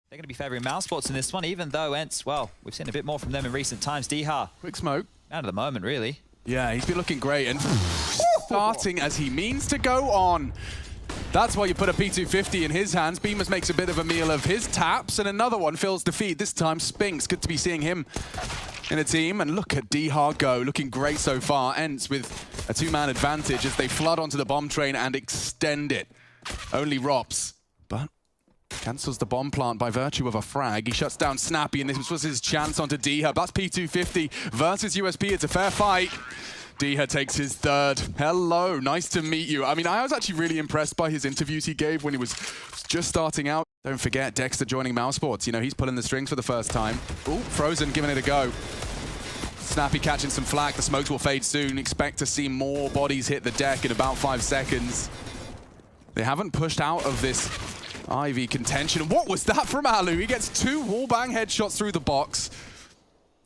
They're going to be favouring Mousesports in this one, even though ENCE, well, we've seen a bit more from them in recent times. Diha. Quick smoke. Out of the moment, really. Yeah, he's been looking great and starting as he means to go on. That's why you put a P250 in his hands. Bemis makes a bit of a meal of his taps, and another one fills the feed. This time, Spinks. Good to be seeing him in a team. And look at Diha go, looking great so far. ENCE with a two-man advantage as they flood onto the bomb train and extend it. Only Rops, but cancels the bomb plant by virtue of a frag. He shuts down Snappy, and this was his chance onto Diha. That's P250 versus USP. It's a fair fight. Diha takes his third. Hello, nice to meet you. I mean, I was actually really impressed by his interviews he gave when he was just starting out. Don't forget, Dexter joining Mousesports. You know, he's pulling the strings for the first time. Ooh, Frozen giving it a go. Snappy catching some flak. The smokes will fade soon. Expect to see more bodies hit the deck in about 5 seconds. They haven't pushed out of this Ivy contention. What was that from Alu? He gets 2 wallbang headshots through the box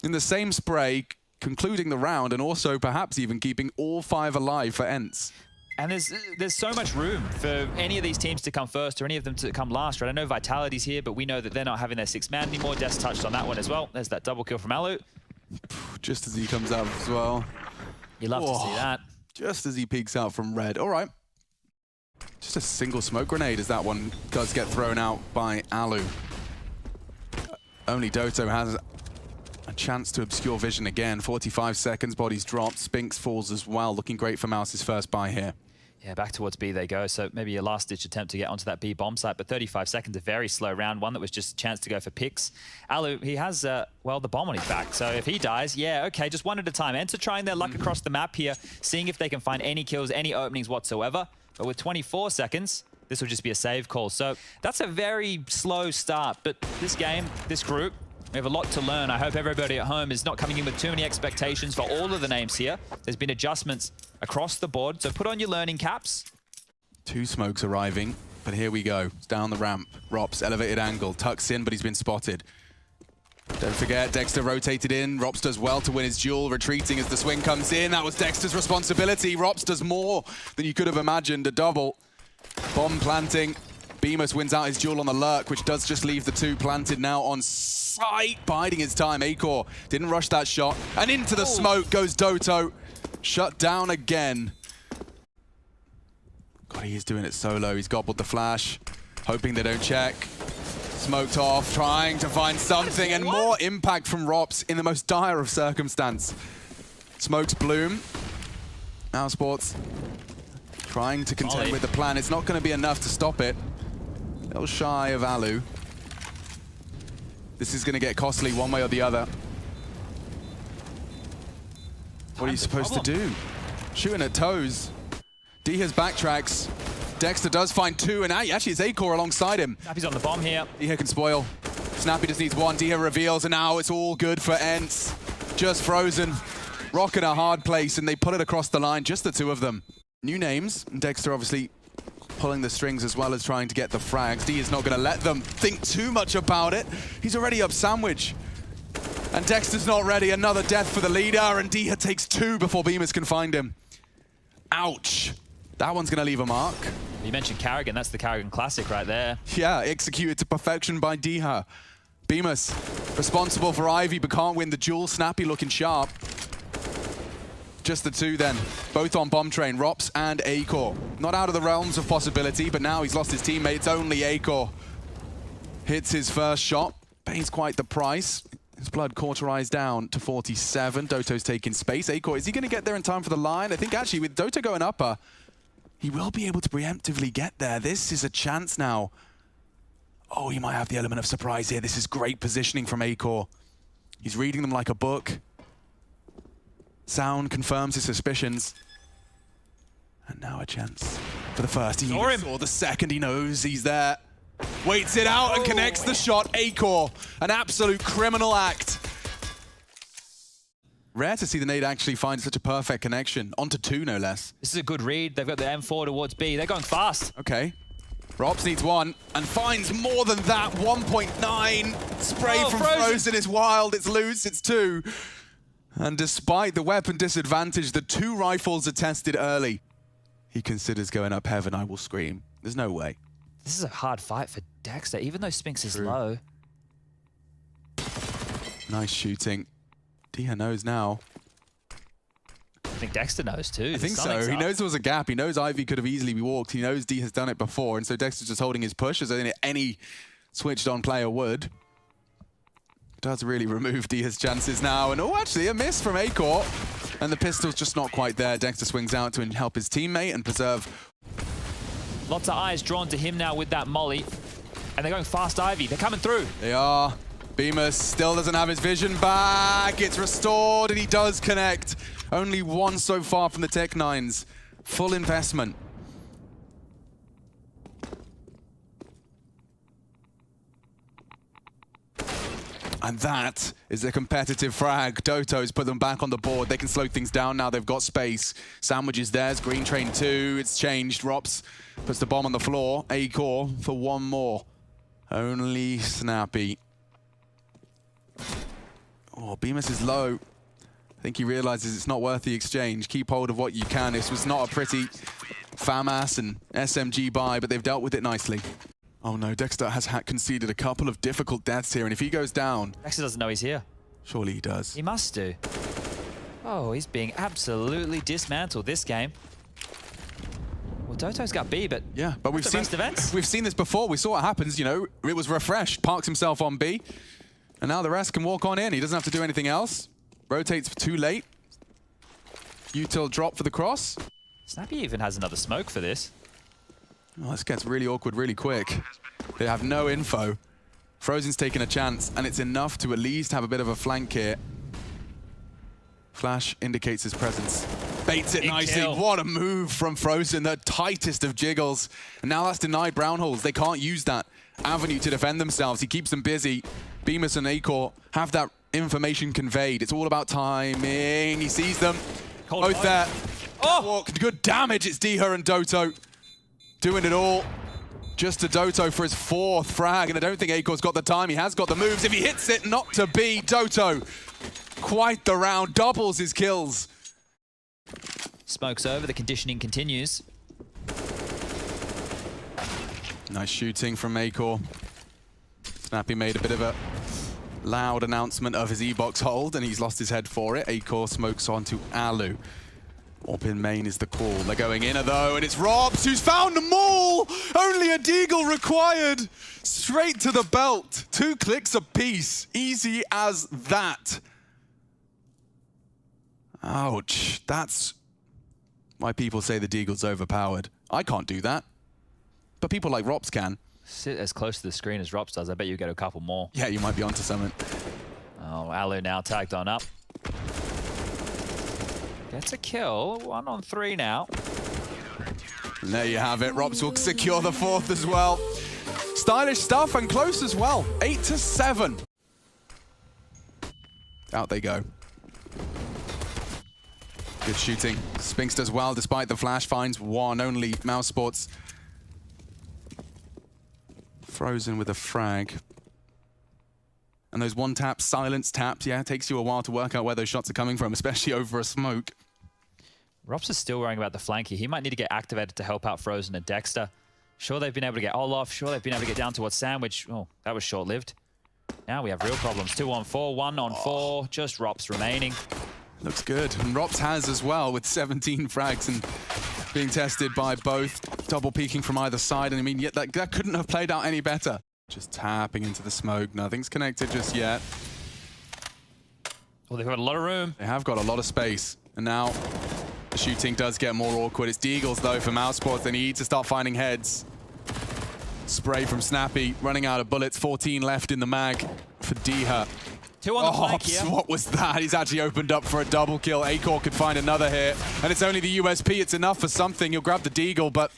in the same spray, concluding the round, and also perhaps even keeping all 5 alive for ENCE. And there's so much room for any of these teams to come first or any of them to come last, right? I know Vitality's here, but we know that they're not having their 6-man anymore. Des touched on that one as well. There's that double kill from Alu. Just as he comes out as well. You love to see that. Just as he peeks out from red. All right. Just a single smoke grenade as that one does get thrown out by Alu. Only Doto has a chance to obscure vision again. 45 seconds, bodies dropped. Spinks falls as well. Looking great for Mouse's first buy here. Yeah, back towards B they go. So maybe a last-ditch attempt to get onto that B bomb site, but 35 seconds, a very slow round. One that was just a chance to go for picks. Alu, he has, well, the bomb on his back. So if he dies, yeah, okay, just one at a time. ENCE trying their luck across the map here, seeing if they can find any kills, any openings whatsoever. But with 24 seconds, this will just be a save call. So that's a very slow start. But this game, this group, we have a lot to learn. I hope everybody at home is not coming in with too many expectations for all of the names here. There's been adjustments across the board, so put on your learning caps. 2 smokes arriving, but here we go. It's down the ramp. Rops, elevated angle, tucks in, but he's been spotted. Don't forget, Dexter rotated in. Rops does well to win his duel, retreating as the swing comes in. That was Dexter's responsibility. Rops does more than you could have imagined, a double. Bomb planting. Bemis wins out his duel on the lurk, which does just leave the 2 planted now on site. Biding his time. Acor didn't rush that shot. And into the smoke goes Doto. Shut down again. God, he is doing it solo. He's gobbled the flash, hoping they don't check. Smoked off, trying to find something, and more impact from Rops in the most dire of circumstance. Smokes bloom. Mousesports trying to contend with the plan. It's not going to be enough to stop it. A little shy of Alu. This is going to get costly one way or the other. What are you supposed to do? Shooting at toes. Diha's backtracks. Dexter does find 2, and actually it's Acor alongside him. Snappy's on the bomb here. Diha can spoil. Snappy just needs 1. Diha reveals, and now it's all good for ENCE. Just Frozen. Rock in a hard place, and they pull it across the line, just the 2 of them. New names, and Dexter obviously pulling the strings as well as trying to get the frags. Diha's not going to let them think too much about it. He's already up sandwich. And Dexter's not ready. Another death for the leader, and Diha takes 2 before Bemis can find him. Ouch. That one's going to leave a mark. You mentioned Carrigan. That's the Carrigan classic right there. Yeah, executed to perfection by Diha. Bemis, responsible for Ivy, but can't win the duel. Snappy looking sharp. Just the 2 then. Both on bomb train, Rops and Acor. Not out of the realms of possibility, but now he's lost his teammate. It's only Acor. Hits his first shot. Pays quite the price. His blood cauterized down to 47. Doto's taking space. Acor, is he going to get there in time for the line? I think actually with Doto going upper, he will be able to preemptively get there. This is a chance now. Oh, he might have the element of surprise here. This is great positioning from Acor. He's reading them like a book. Sound confirms his suspicions. And now a chance for the first. He saw the second. He knows he's there. Waits it out and connects the shot. Acor, an absolute criminal act. Rare to see the nade actually find such a perfect connection. Onto 2, no less. This is a good read. They've got the M4 towards B. They're going fast. Okay. Rops needs 1 and finds more than that. 1.9. Spray from Frozen is wild. It's loose. It's 2. And despite the weapon disadvantage, the 2 rifles are tested early. He considers going up heaven. I will scream. There's no way. This is a hard fight for Dexter, even though Spinks is low. Nice shooting. Dia knows now. I think Dexter knows too. I think so. He knows there was a gap. He knows Ivy could have easily walked. He knows D has done it before, and so Dexter's just holding his push as any switched-on player would. Does really remove Dia's chances now, and oh, actually a miss from Acor, and the pistol's just not quite there. Dexter swings out to help his teammate and preserve. Lots of eyes drawn to him now with that molly, and they're going fast Ivy. They're coming through. They are. Bemis still doesn't have his vision back. It's restored, and he does connect. Only one so far from the Tech-9s. Full investment. And that is a competitive frag. Doto's put them back on the board. They can slow things down now. They've got space. Sandwich is theirs. Green Train 2. It's changed. Rops puts the bomb on the floor. Acor for one more. Only Snappy. Oh, Bemis is low. I think he realizes it's not worth the exchange. Keep hold of what you can. This was not a pretty FAMAS and SMG buy, but they've dealt with it nicely. Oh no, Dexter has conceded a couple of difficult deaths here, and if he goes down... Dexter doesn't know he's here. Surely he does. He must do. Oh, he's being absolutely dismantled this game. Well, Doto's got B, but yeah, but we've seen this before. We saw what happens, you know. It was refreshed, parks himself on B, and now the rest can walk on in. He doesn't have to do anything else. Rotates too late. Util drop for the cross. Snappy even has another smoke for this. Oh, this gets really awkward really quick. They have no info. Frozen's taking a chance, and it's enough to at least have a bit of a flank here. Flash indicates his presence. Baits it nicely. What a move from Frozen, the tightest of jiggles. And now that's denied Brownholes. They can't use that avenue to defend themselves. He keeps them busy. Bemis and Acor have that information conveyed. It's all about timing. He sees them. Both there. Oh, good damage. It's Diha and Doto. Doing it all just to Doto for his 4th frag, and I don't think Acor's got the time. He has got the moves. If he hits it, not to be. Doto, quite the round, doubles his kills. Smoke's over, the conditioning continues. Nice shooting from Acor. Snappy made a bit of a loud announcement of his E-box hold, and he's lost his head for it. Acor smokes onto Alu. Up in main is the call. They're going in though, and it's Robs who's found them all! Only a deagle required! Straight to the belt. 2 clicks apiece. Easy as that. Ouch. That's why people say the deagle's overpowered. I can't do that. But people like Robs can. Sit as close to the screen as Robs does. I bet you get a couple more. Yeah, you might be onto something. Oh, Alu now tagged on up. Gets a kill, 1 on 3 now. And there you have it. Robs will secure the 4th as well. Stylish stuff and close as well. 8-7. Out they go. Good shooting. Spinks does well despite the flash. Finds 1. Only Mousesports. Frozen with a frag. And those 1 taps, silence taps, yeah, it takes you a while to work out where those shots are coming from, especially over a smoke. Robs is still worrying about the flank here. He might need to get activated to help out Frozen and Dexter. Sure, they've been able to get Olaf. Sure, they've been able to get down towards Sandwich. Oh, that was short-lived. Now we have real problems. 2 on 4, 1 on 4. Just Robs remaining. Looks good. And Robs has as well with 17 frags and being tested by both. Double peeking from either side. And I mean, yet that couldn't have played out any better. Just tapping into the smoke. Nothing's connected just yet. Well, they've got a lot of room. They have got a lot of space. And now the shooting does get more awkward. It's Deagles, though, for Mousesports. They need to start finding heads. Spray from Snappy. Running out of bullets. 14 left in the mag for Diha. 2 on the flank here. What was that? He's actually opened up for a double kill. Acor could find another here. And it's only the USP. It's enough for something. He'll grab the Deagle, but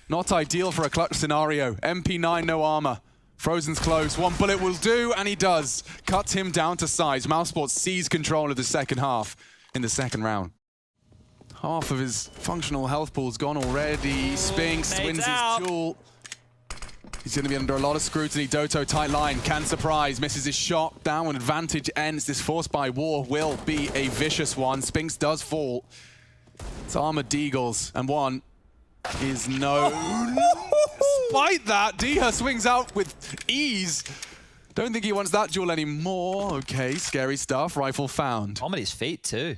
not ideal for a clutch scenario. MP9, no armor. Frozen's close. 1 bullet will do, and he does. Cuts him down to size. Mousesports sees control of the second half in the 2nd round. Half of his functional health pool's gone already. Spinks wins his duel. He's going to be under a lot of scrutiny. Doto, tight line, can surprise, misses his shot. Down, advantage ends. This force by war will be a vicious one. Spinks does fall. It's armored Deagles, and 1 is known. Despite that, Diha swings out with ease. Don't think he wants that duel anymore. Okay, scary stuff. Rifle found. Bomb at his feet too.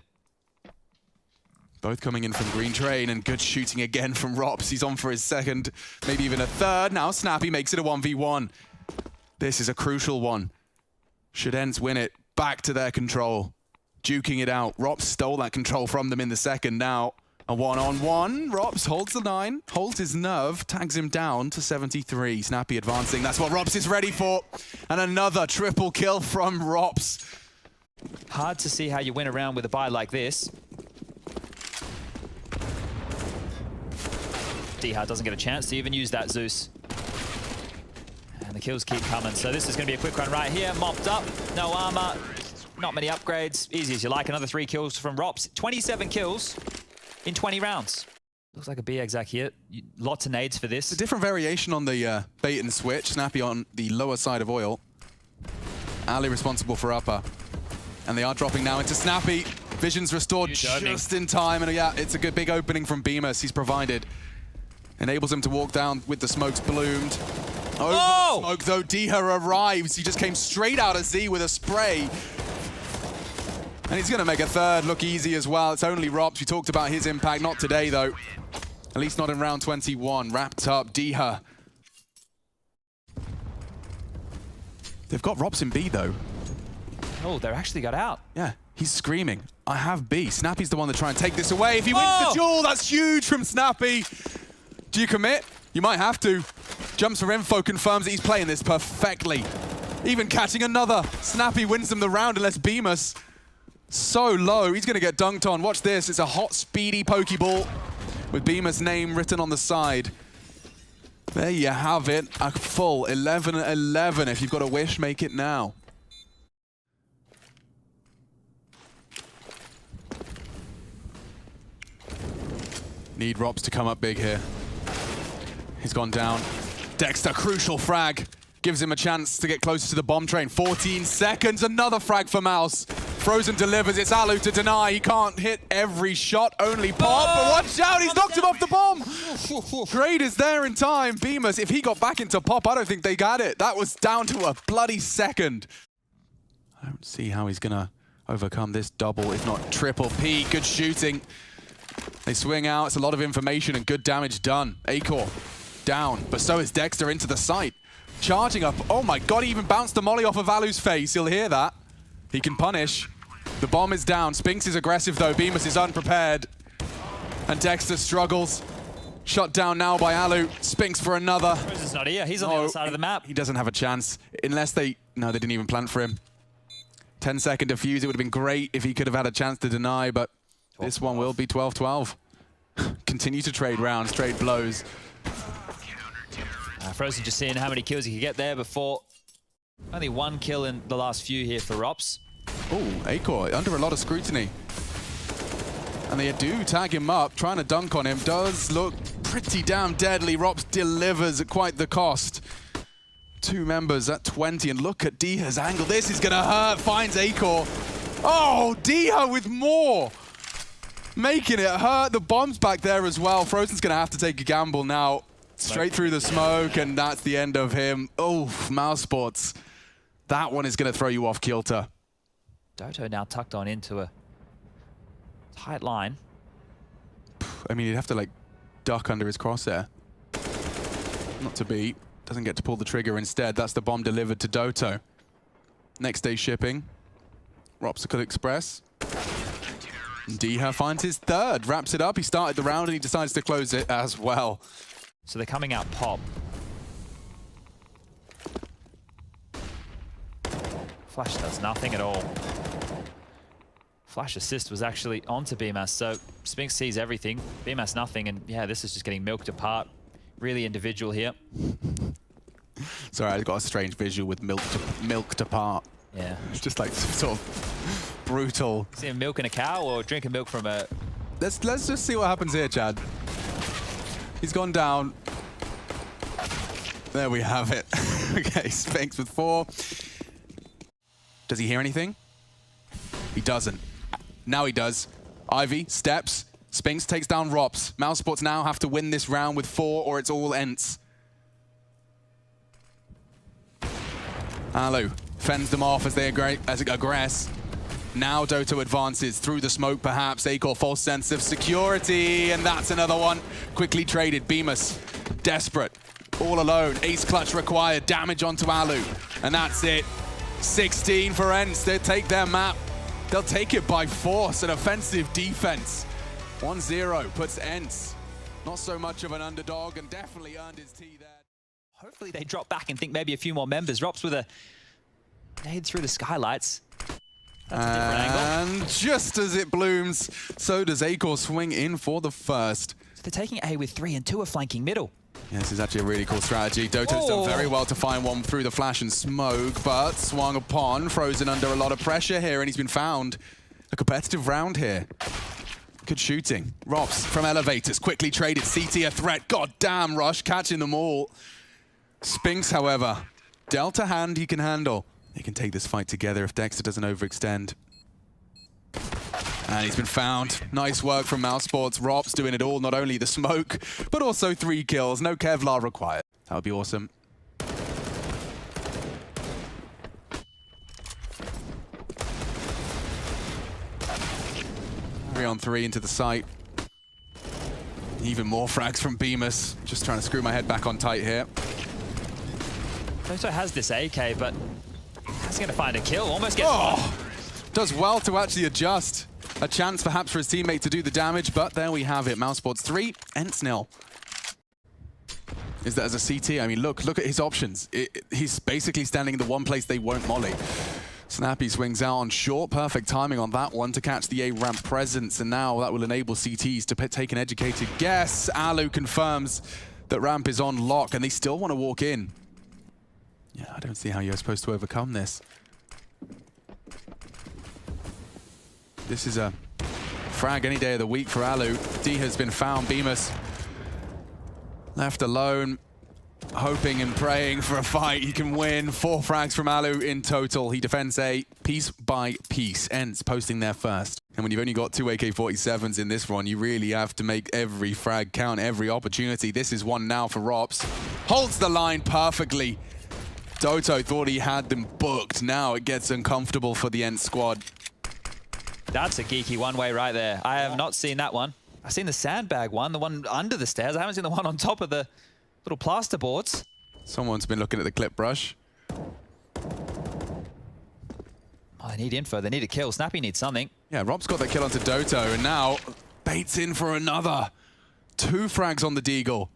Both coming in from Green Train, and good shooting again from Rops. He's on for his second, maybe even a third. Now Snappy makes it a 1v1. This is a crucial one. Should ENCE win it, back to their control. Duking it out. Rops stole that control from them in the second. Now a one-on-one. Rops holds the 9, holds his nerve, tags him down to 73. Snappy advancing. That's what Rops is ready for. And another triple kill from Rops. Hard to see how you win a round with a buy like this. D-Hard doesn't get a chance to even use that Zeus. And the kills keep coming. So this is going to be a quick run right here. Mopped up, no armor, not many upgrades. Easy as you like. Another 3 kills from Rops. 27 kills in 20 rounds. Looks like a B exec here. Lots of nades for this. It's a different variation on the bait and switch. Snappy on the lower side of oil. Ali responsible for upper. And they are dropping now into Snappy. Vision's restored just in time. And yeah, it's a good big opening from Bemis. He's provided. Enables him to walk down with the smokes bloomed. Over the smoke, though, Diha arrives. He just came straight out of Z with a spray. And he's going to make a third look easy as well. It's only Rops. We talked about his impact. Not today, though. At least not in round 21. Wrapped up, Diha. They've got Rops in B, though. Oh, they're actually got out. Yeah, he's screaming, I have B. Snappy's the one to try and take this away. If he wins the duel, that's huge from Snappy. Do you commit? You might have to. Jumps for info, confirms that he's playing this perfectly. Even catching another. Snappy wins them the round unless Bemis. So low, he's gonna get dunked on. Watch this, it's a hot, speedy Pokeball with Bemis' name written on the side. There you have it, a full 11-11. If you've got a wish, make it now. Need Rops to come up big here. He's gone down. Dexter, crucial frag. Gives him a chance to get closer to the bomb train. 14 seconds, another frag for Mouse. Frozen delivers, it's Alu to deny. He can't hit every shot, only pop. But watch out, he's knocked him off the bomb. Grade is there in time. Bemis, if he got back into pop, I don't think they got it. That was down to a bloody second. I don't see how he's gonna overcome this double, if not triple P. Good shooting. They swing out, it's a lot of information and good damage done. Acor down, but so is Dexter into the site. Charging up, oh my god, he even bounced the molly off of Alu's face. He'll hear that. He can punish. The bomb is down. Spinks is aggressive though, Bemis is unprepared. And Dexter struggles. Shot down now by Alu. Spinks for another. Frozen's not here, he's on the other side of the map. He doesn't have a chance, unless they, no, they didn't even plan for him. 10-second defuse, it would have been great if he could have had a chance to deny, but this one will be 12-12. Continue to trade rounds, trade blows. Frozen just seeing how many kills he could get there before. Only 1 kill in the last few here for Rops. Oh, Acor under a lot of scrutiny. And they do tag him up, trying to dunk on him. Does look pretty damn deadly. Rops delivers at quite the cost. 2 members at 20, and look at Diha's angle. This is gonna hurt, finds Acor. Oh, Diha with more. Making it hurt. The bomb's back there as well. Frozen's gonna have to take a gamble now. Straight through the smoke, and that's the end of him. Oh, Mousesports. That one is gonna throw you off kilter. Doto now tucked on into a tight line. I mean, he'd have to like duck under his crosshair. Not to beat. Doesn't get to pull the trigger instead. That's the bomb delivered to Doto. Next day shipping. Ropsicle Express. Diha finds his third. Wraps it up. He started the round and he decides to close it as well. So they're coming out pop. Flash does nothing at all. Flash assist was actually onto BMAS, so Spinks sees everything. BMAS nothing, and yeah, this is just getting milked apart. Really individual here. Sorry, I got a strange visual with milked apart. Yeah. It's just like sort of brutal. See him milking a cow or drinking milk from a... Let's just see what happens here, Chad. He's gone down. There we have it. Okay, Spinks with 4. Does he hear anything? He doesn't. Now he does. Ivy steps. Spinks takes down Rops. Mousesports now have to win this round with 4 or it's all ENCE. Alu fends them off as they aggress. Now Doto advances through the smoke, perhaps. Acor, false sense of security, and that's another one. Quickly traded. Bemis, desperate, all alone. Ace clutch required, damage onto Alu, and that's it. 16 for ENCE. They take their map. They'll take it by force, an offensive defense. 1-0 puts ENCE not so much of an underdog and definitely earned his tea there. Hopefully they drop back and think maybe a few more members. Rops with a nade through the skylights. That's a different angle. And just as it blooms, so does Acor swing in for the first. So they're taking A with 3 and 2 are flanking middle. Yeah, this is actually a really cool strategy. Doto's done very well to find one through the flash and smoke, but swung upon, frozen under a lot of pressure here, and he's been found. A competitive round here. Good shooting. Rops from elevators, quickly traded. CT a threat. God damn, Rush catching them all. Spinks, however, dealt a hand he can handle. They can take this fight together if Dexter doesn't overextend. And he's been found. Nice work from Mousesports. Rops doing it all, not only the smoke, but also 3 kills. No Kevlar required. That would be awesome. 3-on-3 into the site. Even more frags from Bemis. Just trying to screw my head back on tight here. Doto has this AK, but he's going to find a kill. Almost gets one. Does well to actually adjust. A chance perhaps for his teammate to do the damage, but there we have it. Mousesports 3, ENCE 0. Is that as a CT? I mean, look at his options. He's basically standing in the one place they won't molly. Snappy swings out on short. Perfect timing on that one to catch the A-ramp presence, and now that will enable CTs to take an educated guess. Alu confirms that ramp is on lock, and they still want to walk in. Yeah, I don't see how you're supposed to overcome this. This is a frag any day of the week for Alu. D has been found. Bemis left alone, hoping and praying for a fight he can win. 4 frags from Alu in total. He defends A piece by piece. ENCE posting there first. And when you've only got 2 AK-47s in this one, you really have to make every frag count, every opportunity. This is one now for Rops. Holds the line perfectly. Doto thought he had them booked. Now it gets uncomfortable for the ENCE squad. That's a geeky one-way right there. I have not seen that one. I've seen the sandbag one, the one under the stairs. I haven't seen the one on top of the little plaster boards. Someone's been looking at the clip brush. Oh, they need info. They need a kill. Snappy needs something. Yeah, Rob's got that kill onto Doto, and now baits in for another. 2 frags on the Deagle.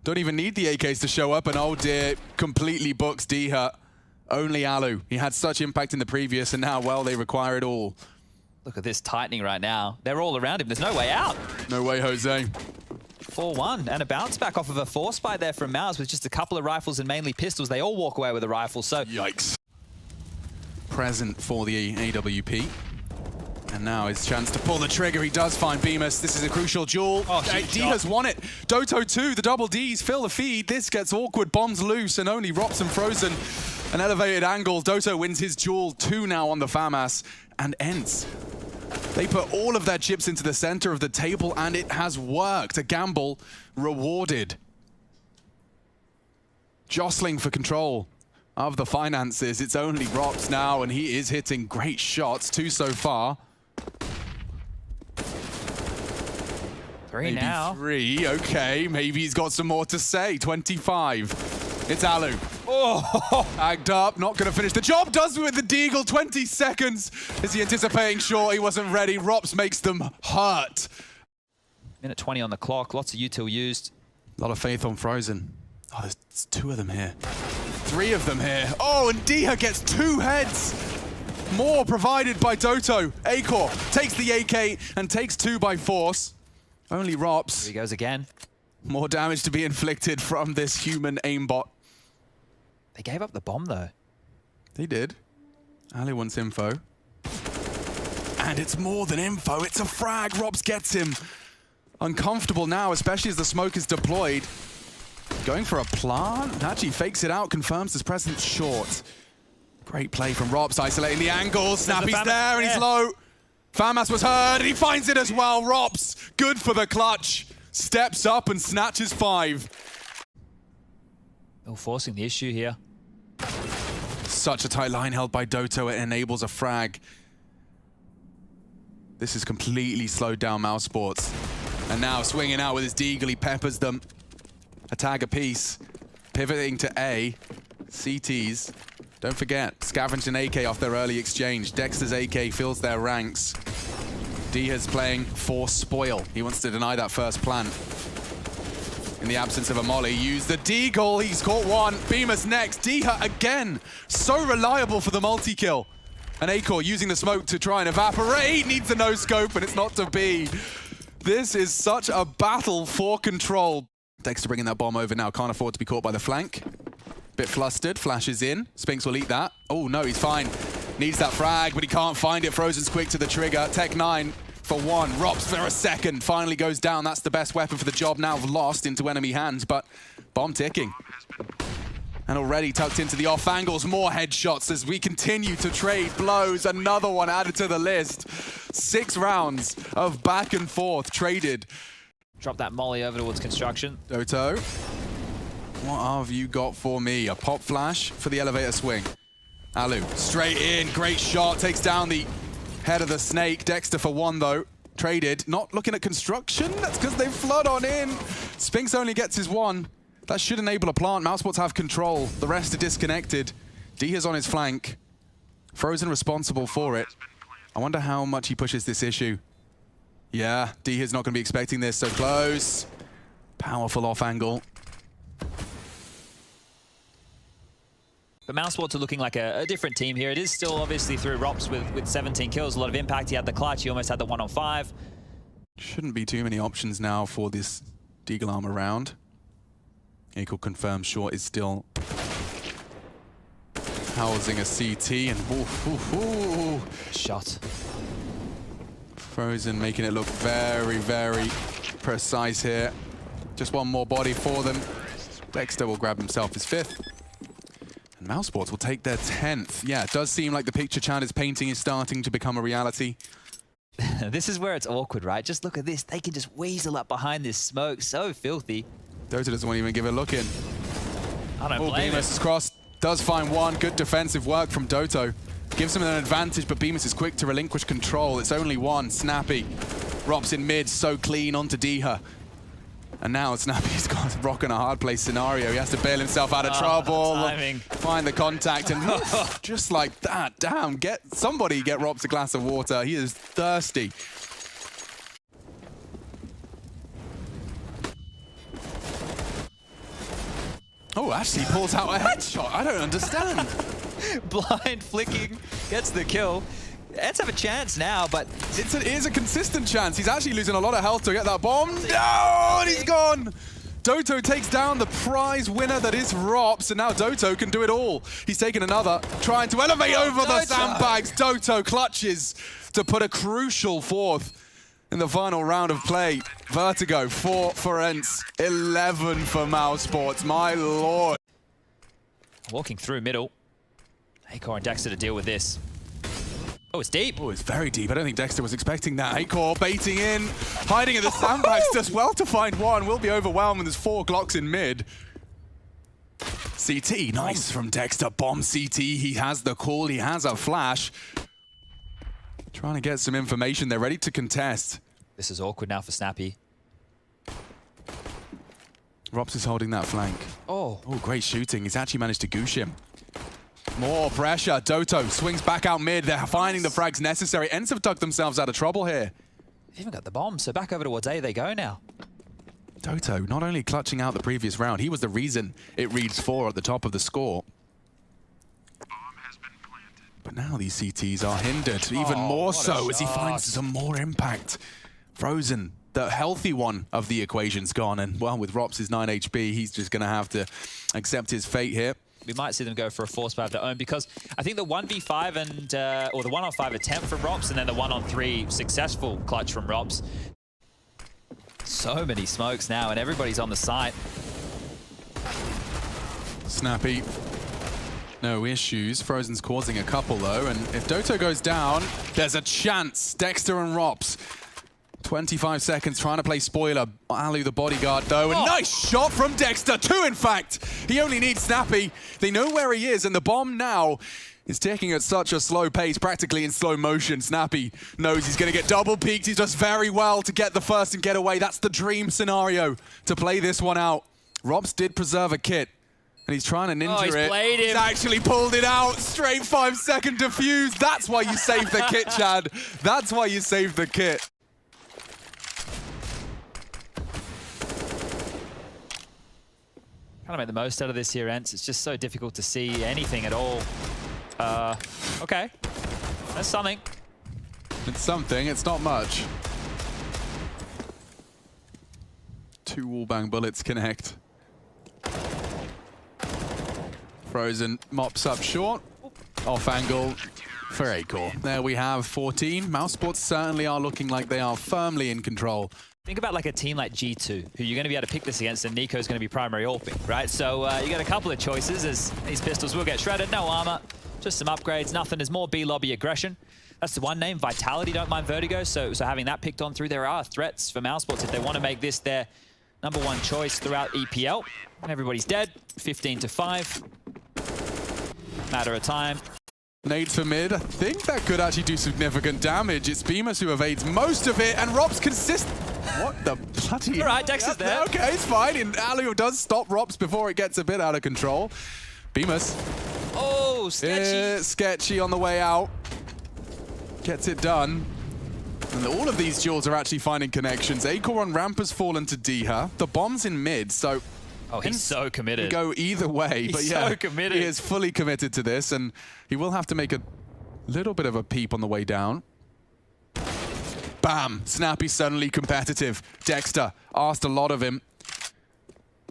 Don't even need the AKs to show up, and oh dear, completely books D-Hut. Only Alu. He had such impact in the previous, and now, well, they require it all. Look at this tightening right now. They're all around him. There's no way out. No way, Jose. 4-1, and a bounce back off of a force fight there from Mouse with just a couple of rifles and mainly pistols. They all walk away with a rifle, so... Yikes. Present for the AWP. And now his chance to pull the trigger. He does find Bemis. This is a crucial duel. Oh, D has won it. Doto 2, the double Ds fill the feed. This gets awkward. Bombs loose and only Rops and Frozen. An elevated angle. Doto wins his duel. 2 now on the FAMAS. And ENCE. They put all of their chips into the center of the table, and it has worked. A gamble rewarded. Jostling for control of the finances. It's only Rops now, and he is hitting great shots. 2 so far. 3 maybe now. 3, okay. Maybe he's got some more to say. 25. It's Alu. Oh! Tagged up, not going to finish the job. Does with the Deagle. 20 seconds. Is he anticipating? Sure, he wasn't ready. Rops makes them hurt. Minute 20 on the clock. Lots of util used. A lot of faith on Frozen. Oh, there's 2 of them here. 3 of them here. Oh, and Diha gets 2 heads. More provided by Doto. Acor takes the AK and takes 2 by force. Only Rops. Here he goes again. More damage to be inflicted from this human aimbot. They gave up the bomb, though. They did. Ali wants info. And it's more than info. It's a frag. Rops gets him. Uncomfortable now, especially as the smoke is deployed. Going for a plant. Actually fakes it out, confirms his presence short. Great play from Rops, isolating the angle. Snappy's there, and he's low. FAMAS was heard, and he finds it as well. Rops, good for the clutch. Steps up and snatches 5. Oh, forcing the issue here. such a tight line held by Doto. It enables a frag. This is completely slowed down Mousesports. And now swinging out with his deagle, he peppers them. A tag apiece. Pivoting to A. CTs. Don't forget, scavenged an AK off their early exchange. Dexter's AK fills their ranks. Diha's playing for spoil. He wants to deny that first plant. In the absence of a molly, use the deagle. He's caught one. Beamer's next. Diha again. So reliable for the multi-kill. And Acor using the smoke to try and evaporate. Needs a no-scope, and it's not to be. This is such a battle for control. Dexter bringing that bomb over now. Can't afford to be caught by the flank. Bit flustered. Flashes in. Spinks will eat that. Oh, no, he's fine. Needs that frag, but he can't find it. Frozen's quick to the trigger. Tech 9 for one. Rops for a second. Finally goes down. That's the best weapon for the job. Now lost into enemy hands, but bomb ticking. And already tucked into the off angles. More headshots as we continue to trade blows. Another one added to the list. 6 rounds of back and forth traded. Drop that molly over towards construction. Doto, what have you got for me? A pop flash for the elevator swing. Alu, straight in. Great shot. Takes down the head of the snake. Dexter for one, though. Traded. Not looking at construction. That's because they flood on in. Spinks only gets his one. That should enable a plant. Mousesports have control. The rest are disconnected. Diha's on his flank. Frozen responsible for it. I wonder how much he pushes this issue. Yeah, Diha's not going to be expecting this. So close. Powerful off angle. But Mousesports are looking like a different team here. It is still obviously through Rops with 17 kills, a lot of impact. He had the clutch. He almost had the 1-on-5. Shouldn't be too many options now for this Deagle armor round. Eagle confirms short is still housing a CT and Shot. Frozen making it look very, very precise here. Just one more body for them. Dexter will grab himself his 5th. And Mousesports will take their 10th. Yeah, it does seem like the picture Chan is painting is starting to become a reality. This is where it's awkward, right? Just look at this. They can just weasel up behind this smoke. So filthy. Doto doesn't want to even give it a look in. I don't blame him. Bemis is crossed. Does find one. Good defensive work from Doto. Gives him an advantage, but Bemis is quick to relinquish control. It's only one. Snappy. Rops in mid, so clean onto Diha. And now Snappy's got a rock and a hard place scenario. He has to bail himself out of trouble. Timing. Find the contact, and just like that, damn, somebody get Rops a glass of water. He is thirsty. Oh, actually pulls out a headshot. I don't understand. Blind flicking, gets the kill. ENCE have a chance now, but It is a consistent chance. He's actually losing a lot of health to get that bomb. No, and he's gone. Doto takes down the prize winner that is Rops, and now Doto can do it all. He's taken another, trying to elevate over the sandbags. Doto clutches to put a crucial 4th in the final round of play. Vertigo, 4 for ENCE, 11 for Mousesports. My lord. walking through middle. Acor and Dexter to deal with this. Oh, it's deep. Oh, it's very deep. I don't think Dexter was expecting that. Acor baiting in, hiding in the sandbags, does well to find one. Will be overwhelmed when there's 4 Glocks in mid. CT, nice from Dexter. Bomb CT, he has the call, he has a flash. Trying to get some information, they're ready to contest. This is awkward now for Snappy. Rops is holding that flank. Oh, Great shooting. He's actually managed to goosh him. More pressure. Doto swings back out mid. They're finding the frags necessary. ENCE have dug themselves out of trouble here. they've even got the bomb, so back over towards A they go now. Doto not only clutching out the previous round, he was the reason it reads 4 at the top of the score. But now these CTs are hindered, even more so as he finds some more impact. Frozen, the healthy one of the equation's gone, and well, with Rops' 9 HP, he's just gonna have to accept his fate here. We might see them go for a force buy of their own, because I think the 1v5 and or the 1-on-5 attempt from Rops and then the 1-on-3 successful clutch from Rops. So many smokes now, and everybody's on the site. Snappy, no issues. Frozen's causing a couple though, and if Doto goes down, there's a chance. Dexter and Rops. 25 seconds trying to play spoiler. Alu the bodyguard though, and nice shot from Dexter, 2 in fact. He only needs Snappy. They know where he is, and the bomb now is ticking at such a slow pace, practically in slow motion. Snappy knows he's gonna get double peaked. He does very well to get the first and get away. That's the dream scenario to play this one out. Robs did preserve a kit, and he's trying to ninja it. Played him. He's actually pulled it out. Straight 5-second defuse. That's why you saved the kit, Chad. That's why you saved the kit. Trying to make the most out of this here, ENCE. It's just so difficult to see anything at all. Okay. That's something. It's something. It's not much. 2 wallbang bullets connect. Frozen mops up short. Off angle for Acore. There we have 14. Mousesports certainly are looking like they are firmly in control. Think about like a team like G2, who you're going to be able to pick this against, and Nico's going to be primary AWPing, right? So you got a couple of choices, as these pistols will get shredded. No armor, just some upgrades, nothing. There's more B lobby aggression. That's the one name. Vitality don't mind Vertigo, so having that picked on through, there are threats for Mousesports if they want to make this their #1 choice throughout EPL. Everybody's dead, 15-5. Matter of time. Nade for mid. I think that could actually do significant damage. It's Bemis who evades most of it, and Rob's consistent. What the bloody... All right, Dexter's there. Okay, it's fine. And Alu does stop Robs before it gets a bit out of control. Bemis. Oh, sketchy. Sketchy on the way out. Gets it done. And all of these duels are actually finding connections. Acore on ramp has fallen to Diha. The bomb's in mid, so... Oh, he's so committed. Go either way, but yeah, so committed. He is fully committed to this, and he will have to make a little bit of a peep on the way down. Bam! Snappy suddenly competitive. Dexter asked a lot of him.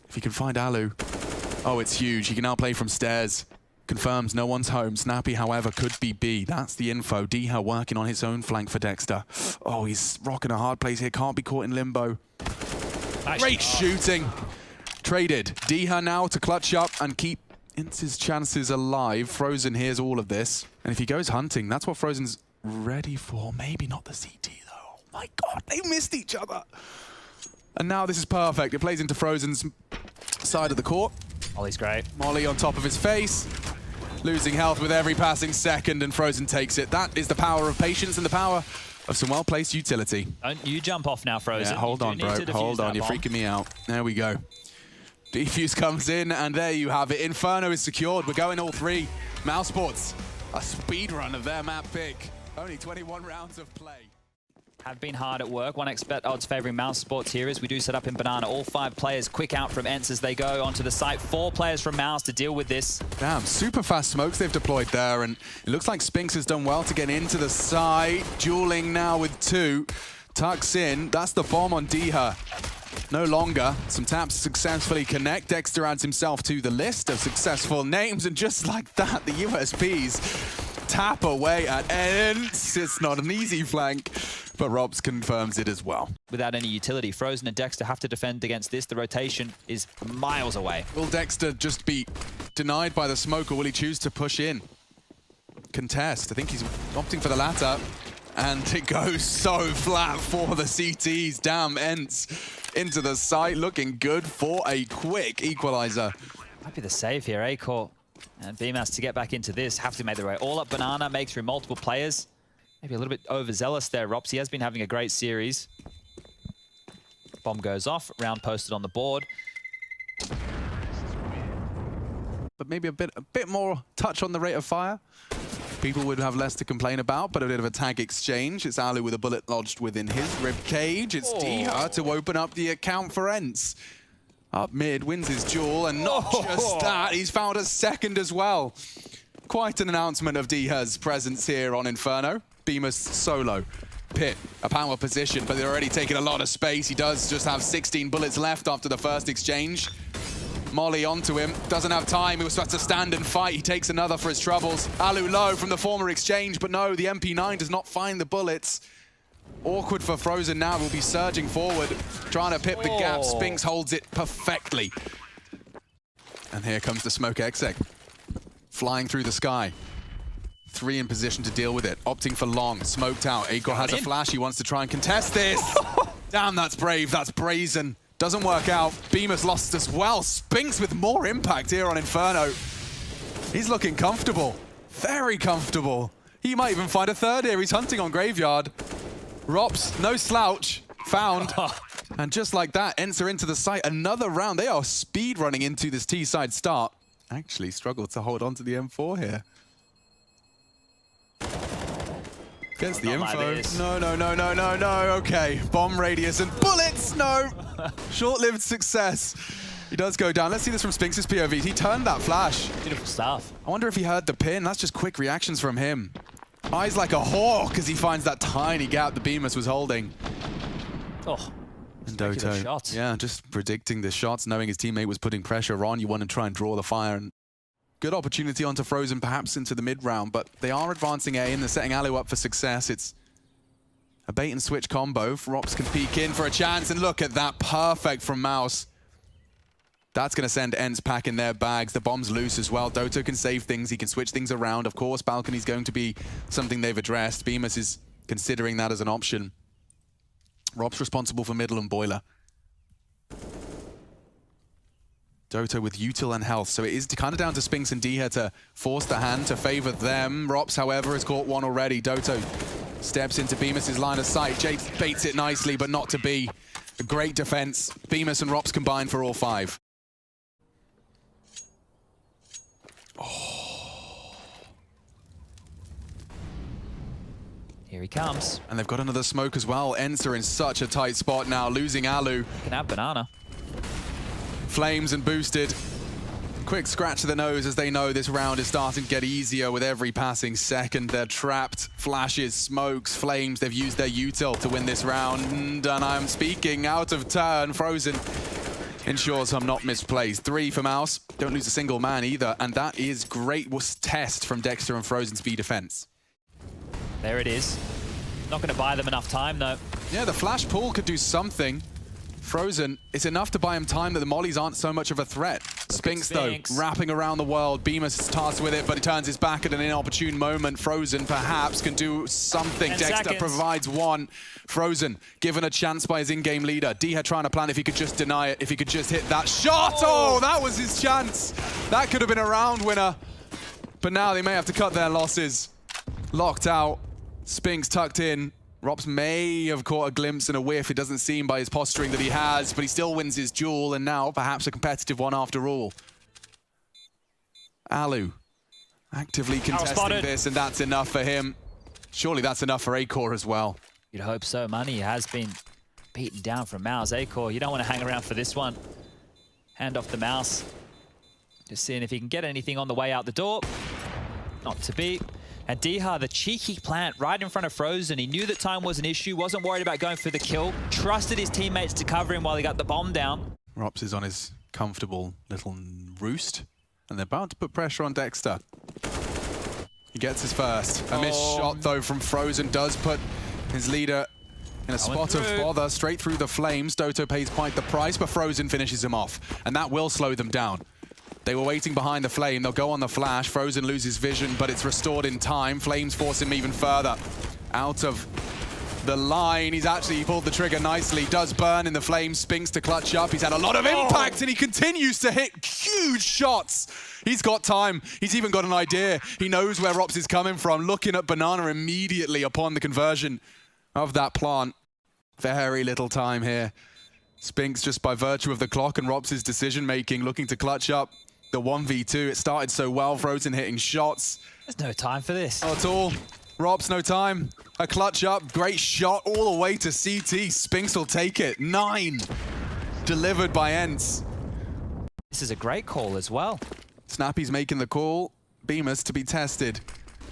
If he can find Alu. Oh, it's huge. He can now play from stairs. Confirms no one's home. Snappy, however, could be B. That's the info. Diha working on his own flank for Dexter. Oh, he's rocking a hard place here. Can't be caught in limbo. Great shooting. Traded. Diha now to clutch up and keep ENCE's chances alive. Frozen hears all of this. And if he goes hunting, that's what Frozen's ready for. Maybe not the CT, though. Oh my God, they missed each other. And now this is perfect. It plays into Frozen's side of the court. Molly's great. Molly on top of his face. Losing health with every passing second, and Frozen takes it. That is the power of patience and the power of some well-placed utility. Don't you jump off now, Frozen. Yeah, hold on, bro. Hold on. You're freaking me out. There we go. Defuse comes in, and there you have it. Inferno is secured. We're going all 3. Mousesports, a speed run of their map pick. Only 21 rounds of play. Have been hard at work. One expert odds favoring Mousesports here is we do set up in Banana. All 5 players quick out from ENCE as they go onto the site. 4 players from Mouse to deal with this. Damn, super fast smokes they've deployed there, and it looks like Spinks has done well to get into the site. Dueling now with 2. Tucks in. That's the bomb on Diha. No longer. Some taps successfully connect. Dexter adds himself to the list of successful names, and just like that, the USPs tap away at ENCE. It's not an easy flank, but Robs confirms it as well. Without any utility, Frozen and Dexter have to defend against this. The rotation is miles away. Will Dexter just be denied by the smoke, or will he choose to push in? Contest. I think he's opting for the latter. And it goes so flat for the CTs. Damn, ENCE into the site, looking good for a quick equalizer. Might be the save here, Acore and BMAS to get back into this. Have to make their way all up Banana, make through multiple players. Maybe a little bit overzealous there, Rops. He has been having a great series. Bomb goes off, round posted on the board. But maybe a bit more touch on the rate of fire. People would have less to complain about, but a bit of a tag exchange. It's Alu with a bullet lodged within his rib cage. It's Diha to open up the account for ENCE. Up mid, wins his duel, and not just that, he's found a second as well. Quite an announcement of Diha's presence here on Inferno. Bemis solo. Pit, a power position, but they're already taking a lot of space. He does just have 16 bullets left after the first exchange. Molly onto him, doesn't have time, he was supposed to stand and fight. He takes another for his troubles. Alu low from the former exchange, but no, the MP9 does not find the bullets. Awkward for Frozen now, will be surging forward, trying to pip the gap. Spinks holds it perfectly. And here comes the smoke exec, flying through the sky. 3 in position to deal with it. Opting for long, smoked out. Acor has a flash. He wants to try and contest this. Damn, that's brave. That's brazen. Doesn't work out. Bemis lost as well. Spinks with more impact here on Inferno. He's looking comfortable. Very comfortable. He might even find a third here. He's hunting on Graveyard. Rops, no slouch. Found. And just like that, ENCE into the site. Another round. They are speed running into this T-side start. Actually struggled to hold on to the M4 here. Gets the info. Like No. Okay, bomb radius and bullets. No. Short-lived success. He does go down. Let's see this from Spinks' POV. He turned that flash. Beautiful stuff. I wonder if he heard the pin. That's just quick reactions from him. Eyes like a hawk as he finds that tiny gap the Bemis was holding. Oh. And Doto, yeah, just predicting the shots, knowing his teammate was putting pressure on. You want to try and draw the fire. And good opportunity onto Frozen, perhaps into the mid-round, but they are advancing A and they're setting Alu up for success. It's a bait and switch combo. Rops can peek in for a chance, and look at that, perfect from Mouse. That's going to send ENCE pack in their bags. The bomb's loose as well. Doto can save things. He can switch things around. Of course, balcony's going to be something they've addressed. Bemis is considering that as an option. Rob's responsible for middle and boiler. Doto with util and health, so it is kind of down to Spinks and D here to force the hand to favor them. Rops, however, has caught one already. Doto steps into Bemis' line of sight. Jake baits it nicely, but not to be. A great defense. Bemis and Rops combined for all 5. Here he comes. And they've got another smoke as well. ENCE are in such a tight spot now, losing Alu. Can have banana. Flames and boosted. Quick scratch to the nose as they know this round is starting to get easier with every passing second. They're trapped. Flashes, smokes, flames. They've used their util to win this round. And I'm speaking out of turn. Frozen ensures I'm not misplaced. 3 for Mouse. Don't lose a single man either. And that is great test from Dexter and Frozen's B defense. There it is. Not going to buy them enough time, though. Yeah, the flash pull could do something. Frozen, it's enough to buy him time that the mollies aren't so much of a threat. Spinks, though, wrapping around the world. Bemis is tasked with it, but he turns his back at an inopportune moment. Frozen, perhaps, can do something. Dexter provides one. Frozen, given a chance by his in-game leader. D had trying to plan if he could just deny it, if he could just hit that shot. Oh, that was his chance. That could have been a round winner. But now they may have to cut their losses. Locked out. Spinks tucked in. Rops may have caught a glimpse and a whiff. It doesn't seem by his posturing that he has, but he still wins his duel, and now perhaps a competitive one after all. Alu actively contesting this, and that's enough for him. Surely that's enough for Acor as well. You'd hope so. Money has been beaten down from Mouse. Acor, you don't want to hang around for this one. Hand off the Mouse. Just seeing if he can get anything on the way out the door. Not to be. And Diha, the cheeky plant right in front of Frozen. He knew that time was an issue, wasn't worried about going for the kill, trusted his teammates to cover him while he got the bomb down. Rops is on his comfortable little roost, and they're about to put pressure on Dexter. He gets his first. A missed shot, though, from Frozen does put his leader in a spot of bother straight through the flames. Doto pays quite the price, but Frozen finishes him off, and that will slow them down. They were waiting behind the flame. They'll go on the flash. Frozen loses vision, but it's restored in time. Flames force him even further out of the line. He pulled the trigger nicely. Does burn in the flames. Spinks to clutch up. He's had a lot of impact, and he continues to hit huge shots. He's got time. He's even got an idea. He knows where Rops is coming from. Looking at Banana immediately upon the conversion of that plant. Very little time here. Spinks, just by virtue of the clock and Rops' decision-making, looking to clutch up the 1v2. It started so well. Frozen hitting shots. There's no time for this. Not at all. Rops, no time. A clutch up. Great shot all the way to CT. Spinks will take it. 9. Delivered by ENCE. This is a great call as well. Snappy's making the call. Bemis to be tested.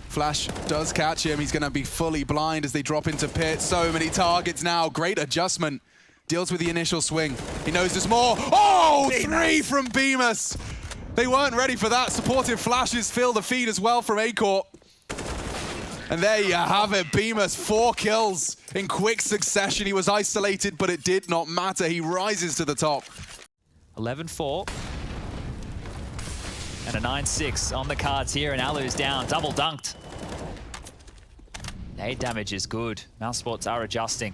Flash does catch him. He's going to be fully blind as they drop into pit. So many targets now. Great adjustment. Deals with the initial swing. He knows there's more. Oh, 3 from Bemis. They weren't ready for that. Supportive flashes fill the feed as well from Acor. And there you have it. Bemis, 4 kills in quick succession. He was isolated, but it did not matter. He rises to the top. 11-4. And a 9-6 on the cards here, and Alu's down. Double dunked. Nade damage is good. Mousesports are adjusting.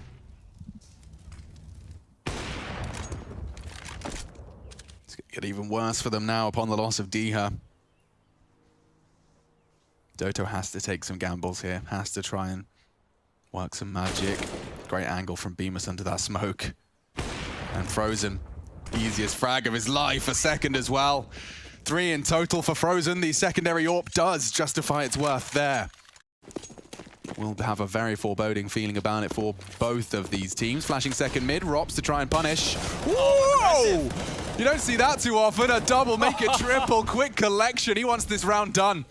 It's going to get even worse for them now upon the loss of Diha. Doto has to take some gambles here, has to try and work some magic. Great angle from Bemis under that smoke. And Frozen, easiest frag of his life, a second as well. 3 in total for Frozen. The secondary AWP does justify its worth there. We'll have a very foreboding feeling about it for both of these teams. Flashing second mid, Rops to try and punish. Whoa! You don't see that too often. A double, make it triple, quick collection. He wants this round done.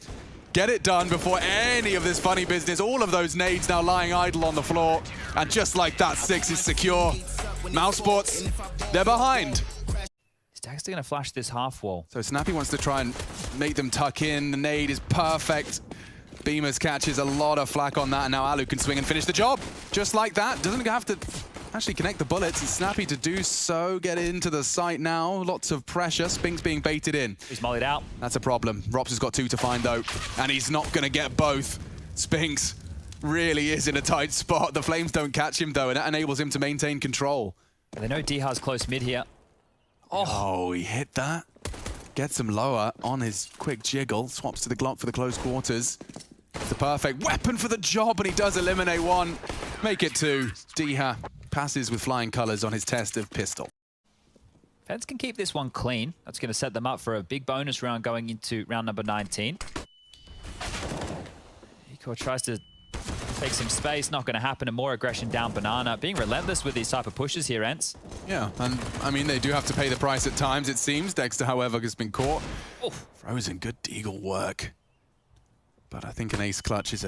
Get it done before any of this funny business. All of those nades now lying idle on the floor. And just like that, 6 is secure. Mousesports, they're behind. Is Dexter going to flash this half wall? So Snappy wants to try and make them tuck in. The nade is perfect. Bemis catches a lot of flack on that, and now Alu can swing and finish the job. Just like that. Doesn't have to actually connect the bullets. It's Snappy to do so. Get into the site now. Lots of pressure. Spinks being baited in. He's mollied out. That's a problem. Rops has got 2 to find, though, and he's not going to get both. Spinks really is in a tight spot. The flames don't catch him, though, and that enables him to maintain control. They know Diha's close mid here. Oh, he hit that. Gets him lower on his quick jiggle. Swaps to the Glock for the close quarters. It's the perfect weapon for the job, and he does eliminate 1. Make it 2. Diha passes with flying colors on his test of pistol. Feds can keep this one clean. That's going to set them up for a big bonus round going into round number 19. Ecor tries to take some space. Not going to happen. And more aggression down Banana. Being relentless with these type of pushes here, ENCE. Yeah, and I mean, they do have to pay the price at times, it seems. Dexter, however, has been caught. Oof. Frozen, good deagle work. But I think an ace clutch is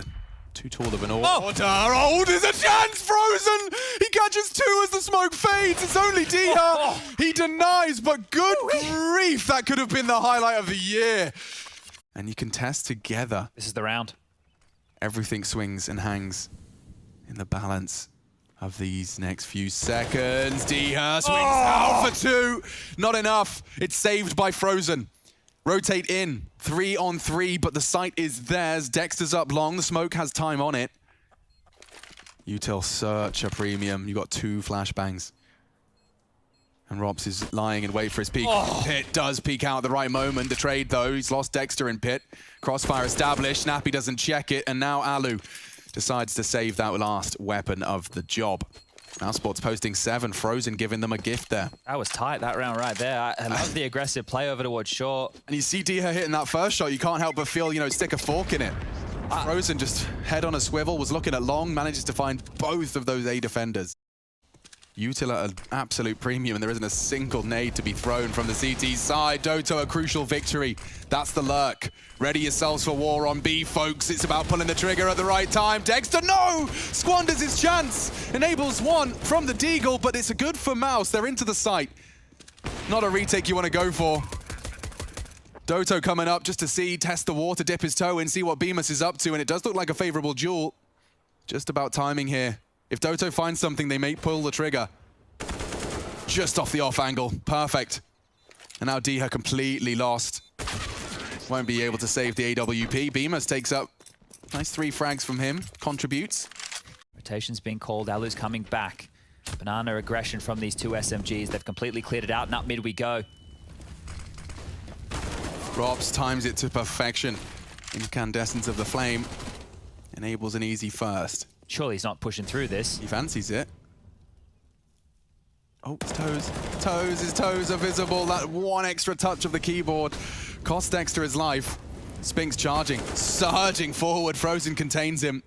too tall of an order. Oh, there's a chance! Frozen! He catches 2 as the smoke fades. It's only Diha. He denies, but good grief, that could have been the highlight of the year. And you can test together. This is the round. Everything swings and hangs in the balance of these next few seconds. Diha swings out for 2. Not enough. It's saved by Frozen. Rotate in, 3 on 3, but the site is theirs. Dexter's up long, the smoke has time on it. Util, such a premium. You got 2 flashbangs. And Rops is lying in wait for his peek. Pit does peek out at the right moment. The trade though, he's lost Dexter in Pit. Crossfire established, Snappy doesn't check it, and now Alu decides to save that last weapon of the job. Mousesports posting 7, Frozen giving them a gift there. That was tight, that round right there. I love the aggressive play over towards short. And you see Diha hitting that first shot, you can't help but feel, stick a fork in it. Frozen just head on a swivel, was looking at long, manages to find both of those A defenders. Util at an absolute premium, and there isn't a single nade to be thrown from the CT side. Doto, a crucial victory. That's the lurk. Ready yourselves for war on B, folks. It's about pulling the trigger at the right time. Dexter, no! Squanders his chance. Enables 1 from the Deagle, but it's a good for Mouse. They're into the site. Not a retake you want to go for. Doto coming up just to test the water, dip his toe in, see what Bemis is up to, and it does look like a favorable duel. Just about timing here. If Doto finds something, they may pull the trigger. Just off the off angle. Perfect. And now Diha completely lost. Won't be able to save the AWP. Bemis takes up nice 3 frags from him. Contributes. Rotation's being called. Alu's coming back. Banana aggression from these 2 SMGs. They've completely cleared it out, and up mid we go. Rops times it to perfection. Incandescence of the flame enables an easy first. Surely he's not pushing through this. He fancies it. Oh, his toes. His toes are visible. That 1 extra touch of the keyboard cost Dexter his life. Spinks charging, surging forward. Frozen contains him.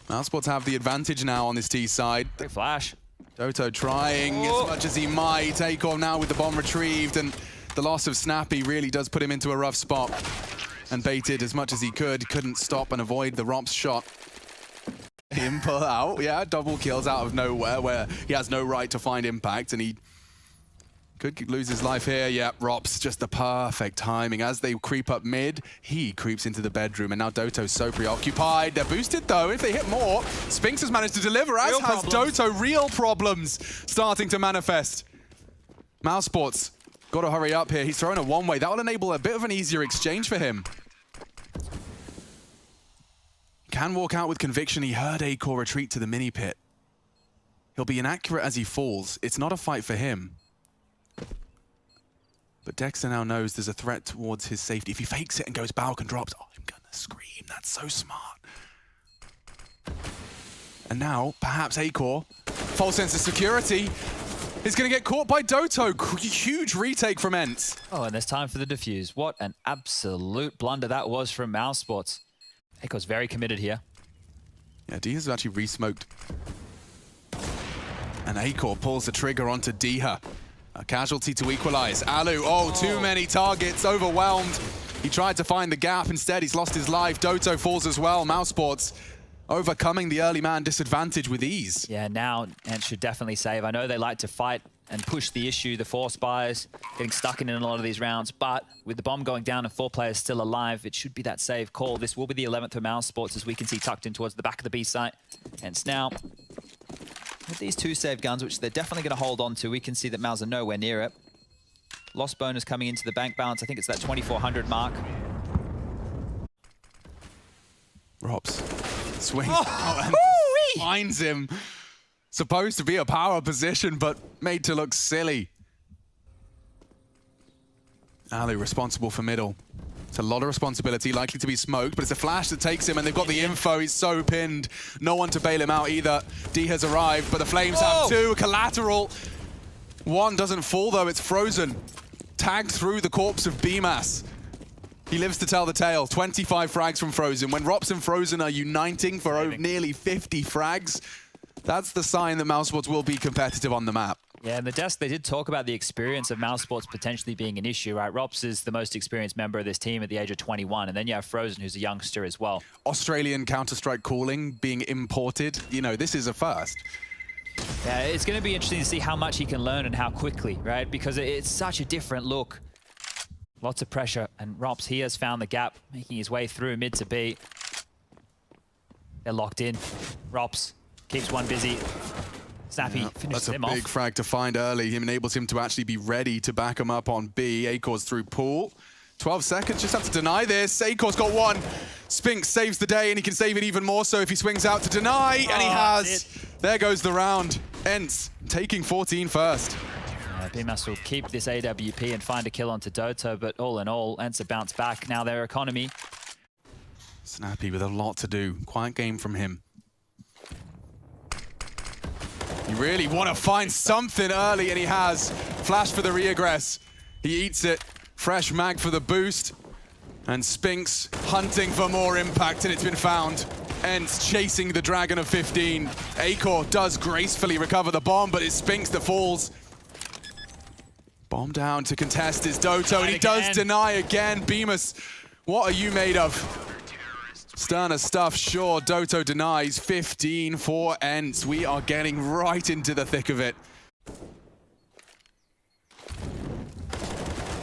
Mousesports have the advantage now on this T side. Big flash. Doto trying as much as he might. Takeoff now with the bomb retrieved, and the loss of Snappy really does put him into a rough spot. And baited as much as he could. Couldn't stop and avoid the Rops shot. Him pull out, yeah, double kills out of nowhere where he has no right to find impact, and he could lose his life here. Yeah, Rops, just the perfect timing. As they creep up mid, he creeps into the bedroom, and now Doto's so preoccupied. They're boosted though. If they hit more, Spinks has managed to deliver, as has Doto. Real problems starting to manifest. Mousesports, got to hurry up here. He's throwing a one-way. That will enable a bit of an easier exchange for him. can walk out with conviction. He heard Acor retreat to the mini pit. He'll be inaccurate as he falls. It's not a fight for him. But Dexter now knows there's a threat towards his safety. If he fakes it and goes Balk and drops, oh, I'm gonna scream. That's so smart. And now, perhaps Acor, false sense of security, is gonna get caught by Doto. Huge retake from ENCE. Oh, and there's time for the defuse. What an absolute blunder that was from Mousesports. Acor's very committed here. Yeah, D has actually re-smoked. And Acor pulls the trigger onto Diha. A casualty to equalize. Alu, too many targets, overwhelmed. He tried to find the gap. Instead, he's lost his life. Doto falls as well. Mousesports overcoming the early man disadvantage with ease. Yeah, now ENCE should definitely save. I know they like to fight and push the issue, the force buyers, getting stuck in a lot of these rounds, but with the bomb going down and 4 players still alive, it should be that save call. This will be the 11th for Mousesports, as we can see tucked in towards the back of the B site. ENCE now, with these 2 save guns, which they're definitely going to hold on to, we can see that Mouse are nowhere near it. Lost bonus coming into the bank balance. I think it's that 2,400 mark. Rops swings out and finds him. Supposed to be a power position, but made to look silly. Alu responsible for middle. It's a lot of responsibility, likely to be smoked, but it's a flash that takes him, and they've got the info. He's so pinned. No one to bail him out either. D has arrived, but the Flames have 2. Collateral. 1 doesn't fall, though. It's Frozen. Tagged through the corpse of BMAS. He lives to tell the tale. 25 frags from Frozen. When Rops and Frozen are uniting for nearly 50 frags, that's the sign that Mousesports will be competitive on the map. Yeah, in the desk, they did talk about the experience of Mousesports potentially being an issue, right? Rops is the most experienced member of this team at the age of 21, and then you have Frozen, who's a youngster as well. Australian Counter-Strike calling being imported, you know, this is a first. Yeah, it's going to be interesting to see how much he can learn and how quickly, right? Because it's such a different look. Lots of pressure, and Rops, he has found the gap, making his way through mid to B. They're locked in. Rops keeps one busy. Snappy finishes him off. That's a big frag to find early. He enables him to actually be ready to back him up on B. Acor's through pool. 12 seconds, just have to deny this. Acor's got 1. Spinks saves the day, and he can save it even more so if he swings out to deny, and he has. There goes the round. ENCE taking 14 first. BMAS will keep this AWP and find a kill onto Doto, but all in all, ENCE bounce back. Now their economy. Snappy with a lot to do. Quiet game from him. You really want to find something early, and he has. Flash for the reaggress. He eats it. Fresh mag for the boost. And Spinks hunting for more impact, and it's been found. ENCE chasing the Dragon of 15. Acor does gracefully recover the bomb, but it's Spinks that falls. Bomb down to contest is Doto, and he does deny again. Bemis, what are you made of? Sterner stuff, sure. Doto denies. 15 for ENCE. We are getting right into the thick of it.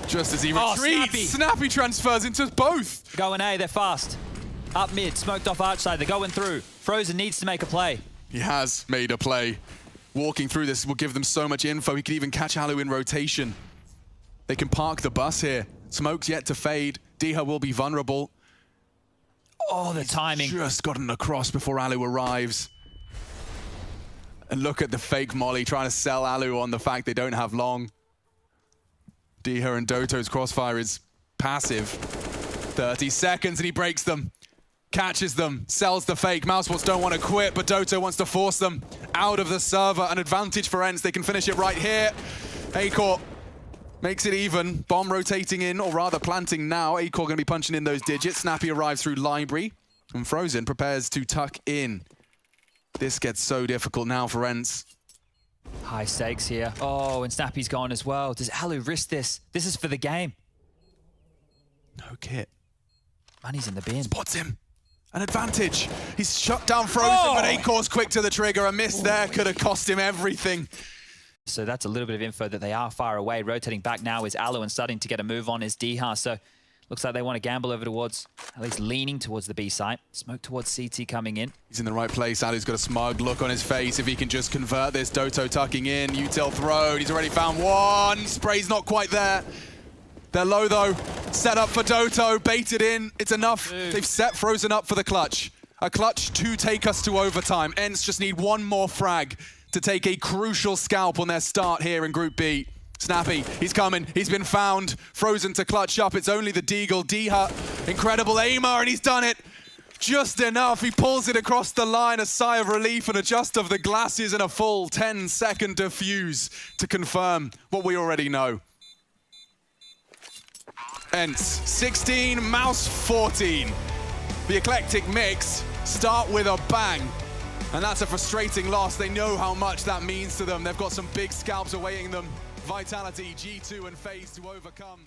Just as he retreats, Snappy transfers into both. Going A, they're fast. Up mid, smoked off arch side, they're going through. Frozen needs to make a play. He has made a play. Walking through this will give them so much info. He could even catch Alu in rotation. They can park the bus here. Smoke's yet to fade. Diha will be vulnerable. Oh, the timing. Just gotten across before Alu arrives. And look at the fake molly trying to sell Alu on the fact they don't have long. Diha and Doto's crossfire is passive. 30 seconds and he breaks them. Catches them, sells the fake. Mousesports don't want to quit, but Doto wants to force them out of the server. An advantage for ENCE. They can finish it right here. Acor makes it even. Bomb rotating in, or rather planting now. Acor going to be punching in those digits. Snappy arrives through library, and Frozen prepares to tuck in. This gets so difficult now for ENCE. High stakes here. Oh, and Snappy's gone as well. Does Alu risk this? This is for the game. No kit. Money's in the bin. Spots him. An advantage. He's shut down Frozen, but Acor's quick to the trigger. A miss there could have cost him everything. So that's a little bit of info that they are far away. Rotating back now is Alu, and starting to get a move on is Diha. So looks like they want to gamble over towards, at least leaning towards the B site. Smoke towards CT coming in. He's in the right place. Alu's got a smug look on his face. If he can just convert this, Doto tucking in. Util thrown. He's already found 1. Spray's not quite there. They're low though. Set up for Doto. Baited in. It's enough. They've set Frozen up for the clutch. A clutch to take us to overtime. ENCE just need one more frag to take a crucial scalp on their start here in Group B. Snappy, he's coming, he's been found, frozen to clutch up. It's only the Deagle, D-Hut, incredible aimer, and he's done it just enough. He pulls it across the line, a sigh of relief and a just of the glasses, and a full 10-second defuse to confirm what we already know. ENCE 16, Mouse 14. The eclectic mix start with a bang. And that's a frustrating loss. They know how much that means to them. They've got some big scalps awaiting them. Vitality, G2 and FaZe to overcome.